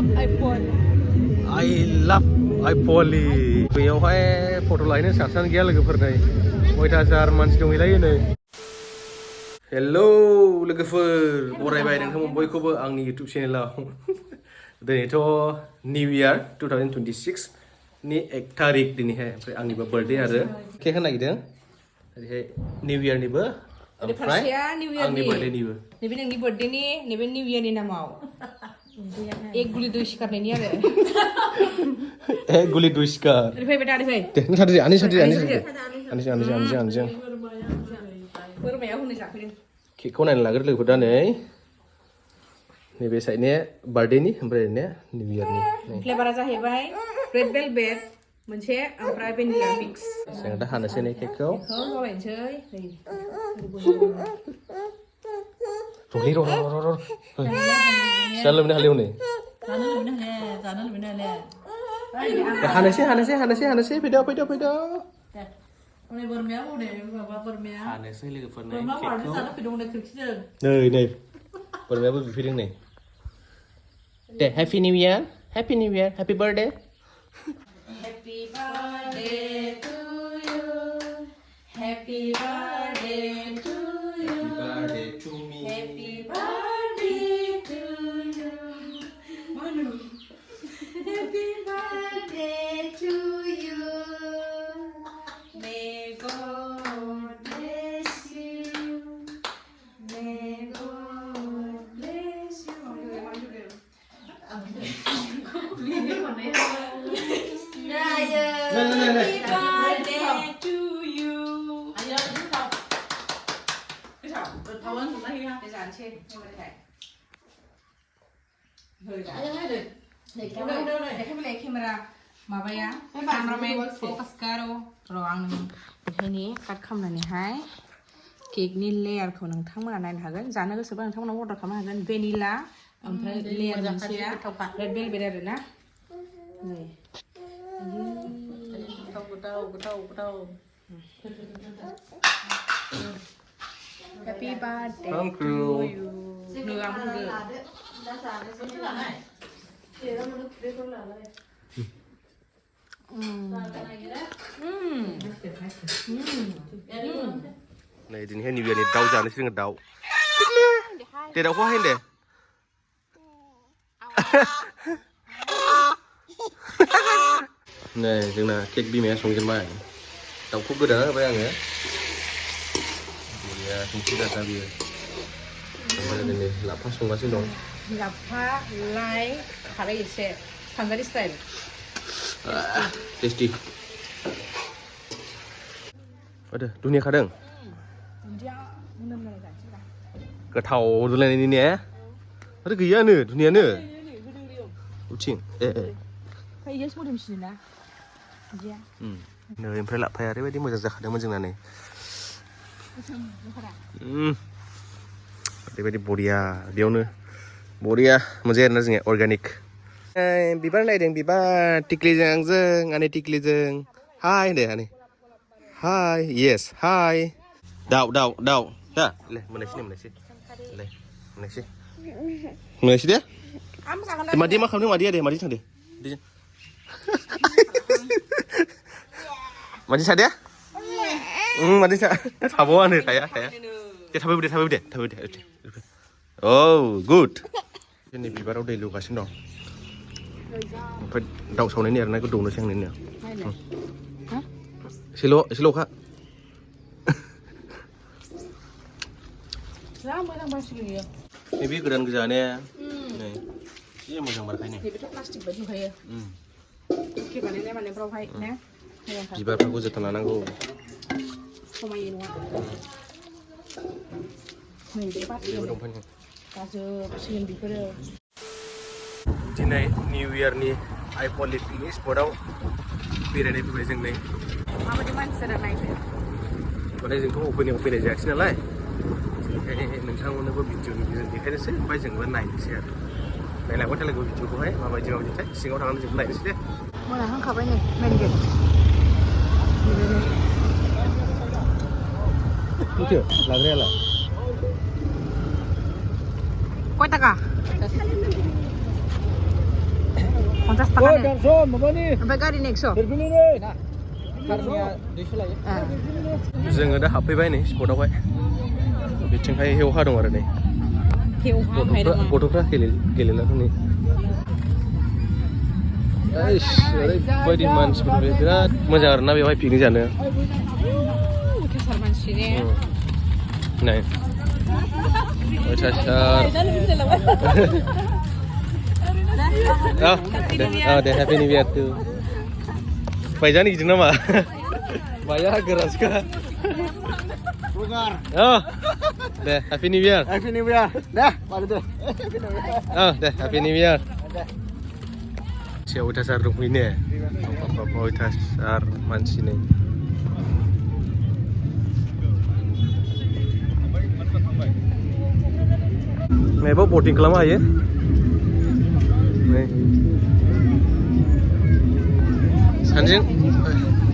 love iPhone. I love iPhone. बेयावहाय फट' लायनो सानसानो गैया लोगोफोरनै खयथाजार मानसि दंहैलायो नै हेलौ लोगोफोर बरायबाय नोंथांमोन बयखौबो आंनि इउटुब चेनेलाव दिनैथ' निउ इयार 2026 नि 1 तारिख दिनैहाय ओमफ्राय आंनिबो बार्थडे आरो केक होनो नागिरदों ओरैहाय निउ इयारनिबो ओमफ्राय आंनि बार्थडेनिबो नैबे नोंनि बार्थडेनि नैबे निउ इयारनि नामाव एक गुलि दै सिखारनायनि आरो एक गुलि दुइ सिखार फैबाय दा फै दे नों थादो आनि सादो बोरमाया हनै जाफैदों केकखौ नायना लाग्रो लोगोफोर दा नै नैबे साइडने बार्थडेनि ओमफ्राय ओरैनो निउ इयारनि फ्लेभारा जाहैबाय रेड वेलवेट मोनसे ओमफ्राय भेनिला मिक्स जों दा हानोसै नै केकखौ गलायनोसै र'लै र' जानो लुबैनो हालेव नै हानोसै फैदो हानोसै लोगोफोरनो नै बोरमायाबो बिफैदों नै दे happy new year happy birthday Happy birthday to you. Happy birthday to you. birthday to me Happy birthday to you. Manu. Happy birthday to you. May God bless you. May God bless you. Happy birthday to you. Kamera माबाया cameraman focus karo र' आं बेहायनि काट खालामनानैहाय केकनि लेयारखौ नोंथांमोना नायनो हागोन जानो गोसोबा नोंथांमोना अर्डार खालामनो हागोन भेनिला ओमफ्राय लेयार मोनसेया रेड वेलवेट आरो ना नै गोथाव Happy birthday Thank to you. you. Nửa ăn không được. Này thì hiện nhiều này đau giờ nó sẽ ngật đau. Để đau quá hết để. Này chừng là cake bi mẹ xong trên bài. Đau khúc cứ đỡ với anh ấy. Thì không chỉ là sao bây giờ. Bây giờ này là phát xong quá xin lỗi. Lapa lai खारै एसे सानजारि style Tasty. Aduh, dunia kadang. Goथाव दुलायनायनि ने आरो गैयानो दुनियानो उथिं फैयोस मोदोमसिनो ना बिदिया नै ओमफ्राय लाफाया ओरैबायदि मोजां जाखादोंमोन जोंना नै ओरैबायदि बरिया बेयावनो बरिया मोनजायो आरोना जोंनिया अर्गानिक बिबार नायदों बिबार टिक्लिजों आंजों आनै टिक्लिजों हाय होनदो आनै हाय येस हाय दाउ दा ले मोननायसै दे मादि मा खालामदों मादिया दे मादि थांदो मादि सादे मादि सा थाबावानो थाया दे थाबाय दे औ गुड जोंनि बिबाराव दै लुगासिनो दं ओमफ्राय दाउ सावनायनि एरनायखौ दौनोसै आं नोंनो एसेल' अखा नैबे गोदान गोजा ने नै एसे मोजां बारखायनो बेथ' प्लास्टिक बायदि नुखायो केक बानायनाय मानायफ्रावहाय ना बिबारफोरखौ जोथोन लानांगौ समायो नङा नै बे बाथ्राया गाजोबसिगोन बेफोरो दिनै निउ इयारनि आइफननि पिकनिक स्पटआव बेरायनाय फैबाय जों नै माबायदि मानसिफोरा नायदो माने जोंथ' अपेनिंआव फैनाय जायाखिसै नालाय बेनिखायनो नोंथांमोननोबो भिडिअनि गेजेरजों देखायनोसै ओमफ्राय जोंबो नायनोसै आरो नायलांबाय थानांगौ भिडिअखौहाय माबायदिथाय सिङाव थांनानै जोंबो नायनोसै दे मोनाहांखाबाय नै मेन गेट लाग्रायालाय कय टाका 50 Oh, taका nih. Darson, apa nih? Sampai गारि next' Terpilih nih. Nah, karena duitnya lah ya. जोङो दा हाबफैबाय नै स्पटआवहाय बिथिंहाय हेवहा दं आरो नै गथ'फ्रा गेलेला दं नै ओरैबायदि मानसिफोर बिराद मोजां आरोना बेवहाय पिकनिक जानो अयथासार मानसि ने नाय अयथासार दे हेपि निउ इयार टु बायजानो गिदिर नामा बाया गोरासखा deh, Happy New Year. Happy New Year. Dah, balik deh. Deh, Happy New Year. Siapa udah sarung ini? Apa udah sar mansi nih? Nih, bawa boating kelama ya? Nih. Sanjing,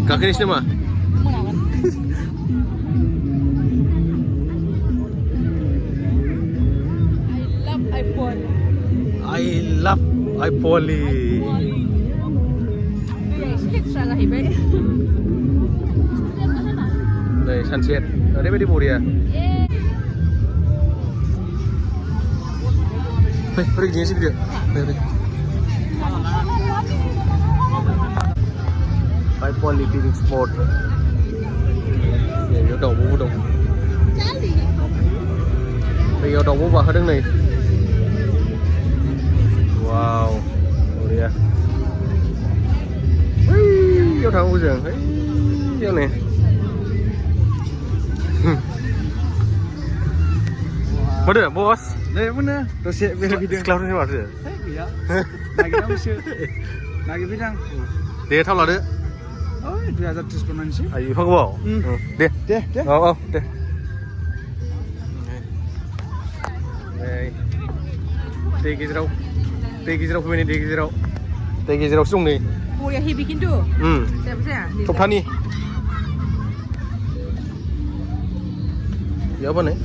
kaki ini mah? I love iPoli. Đây sunset, oरैबायदि बरिया. Fै, ओरै गिदिंनोसै गिदिर. Fै. iPoli picnic spot. Này, बेयाव दाउब'बो दं. बैयाव दाउब' बाहोदों नै. Wow, beriya. Wih, yêu thằng Ujang, yêu này. Mana, bos? Dari mana? Terus biar video. Sekelar ni mana? Iya. Lagi nama sih. Lagi bidang. Dia tahu lah dia. Oh, 2010 sih. Ayo, apa kau? Dia. Oh, dia. Đây Teh Gizrau pemain Teh Gizrau. Teh Gizrau sung nih. Oh ya, bikin tu. Siapa? Top Tani. Ya apa nih?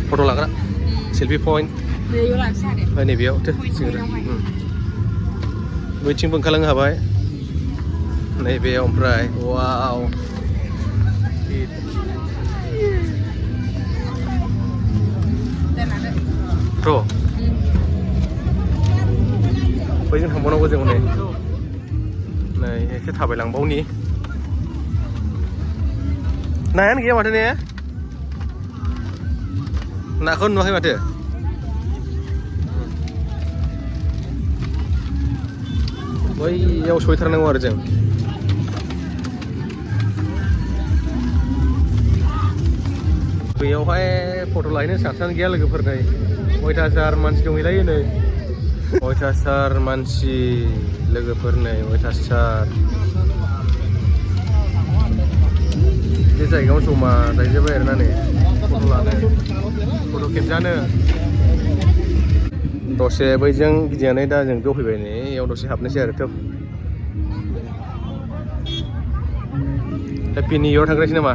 Foto lah kan? Selfie point. Dia yulah sah deh. Ini biar udah. Waiting pengkalang apa? Ini biar omprai. Wow. Bro. Bây giờ thằng bọn nó có gì không này? Này, cái thảo phải làng bóng ní. Này, anh kia mà thế này. Nạ khôn nó hay mà thế. Bây giờ xôi thằng nào ở đây. बेयावहाय फट' लायनो सानसानो गैया लोगोफोर नै अयथासार मानसि दंहैलायो नै अयथासार मानसि लोगोफोर नै अयथासार बे जायगायाव जमा जाहैजोब्बाय आरोना नै फट' लानो फट' खेबजानो दसे बैजों गिदिंनानै दा जों बेयाव फैबाय नै इयाव दसे हाबनोसै आरो थोब हेपि निउ इयार थांग्रोसै नामा?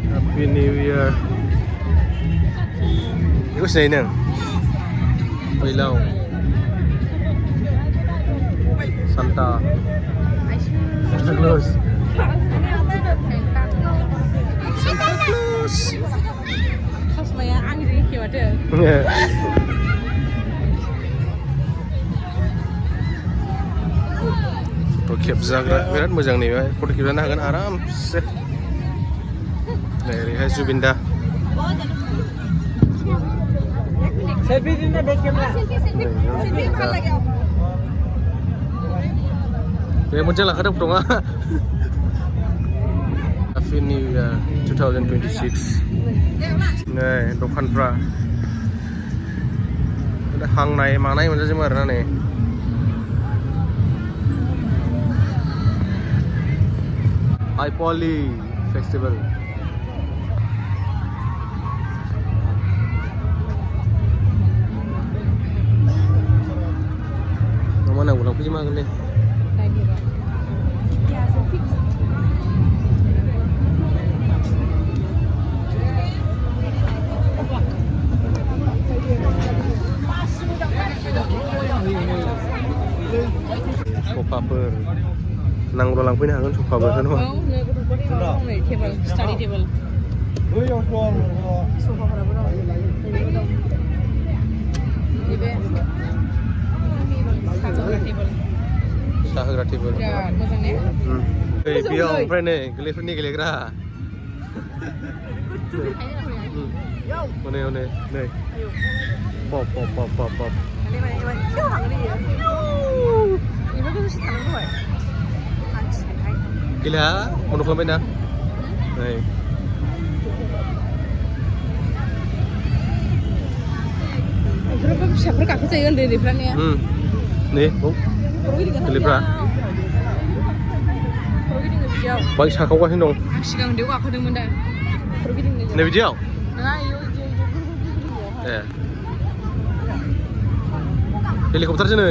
Happy New Year. Ini sini neng. Pilau. Santa. Santa Claus. Santa Claus. Pas maya angry gimana? Foto खेबजाग्रा बिराद मोजां nih foto खेबजानो हागोन आरामसे. Dari Hai Subinda. Selfie din na back camera. Selfie mahal lagi apa? Ya muncul lah kadang foto Happy New Year 2026. Này, dukhan pra. Ada hang này, mang này macam mana nih? iPoli Festival. Mana ulang pergi makan deh. Ya, fix. सफाफोर नांगौब्ला लांफैनो हागोन सफाफोर औ नै गथ'फोरनि माबा दं नै table study table सफाफोराबो दं नैबेबो दं नैबे साहा होग्रा टेबोल बिराद मोजां ने बेयाव ओमफ्राय नै गोरलैफोरनि गेलेग्रा हनै हनै नै pop pop pop pop pop गेलेया बन्द' खालामबाय ना नै बेफोरबो फिसाफोर गाखोजायो उन्दै उन्दैफ्रा ने नै गोरलैफ्रा बाइक साखावगासिनो दं आं सिगां उन्दैयाव गाखोदोंमोन दा नै बिदियाव नङा ए हेलिकप्टारसो नै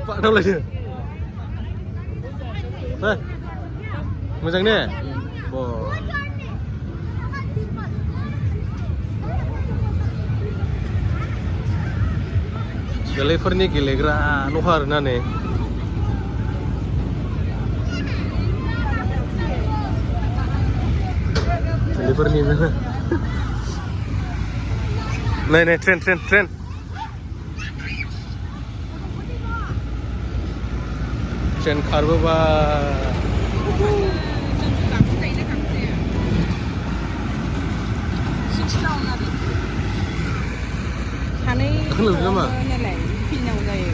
बादावलायदो मोजां ने गोरलैफोरनि गेलेग्रा लहा आरोना नै गोरलैफोरनि नै नै ट्रेन ट्रेन ट्रेन ट्रेन खारबोबाय सानै गाखोनो नामा नालाय फैनांगौ जायो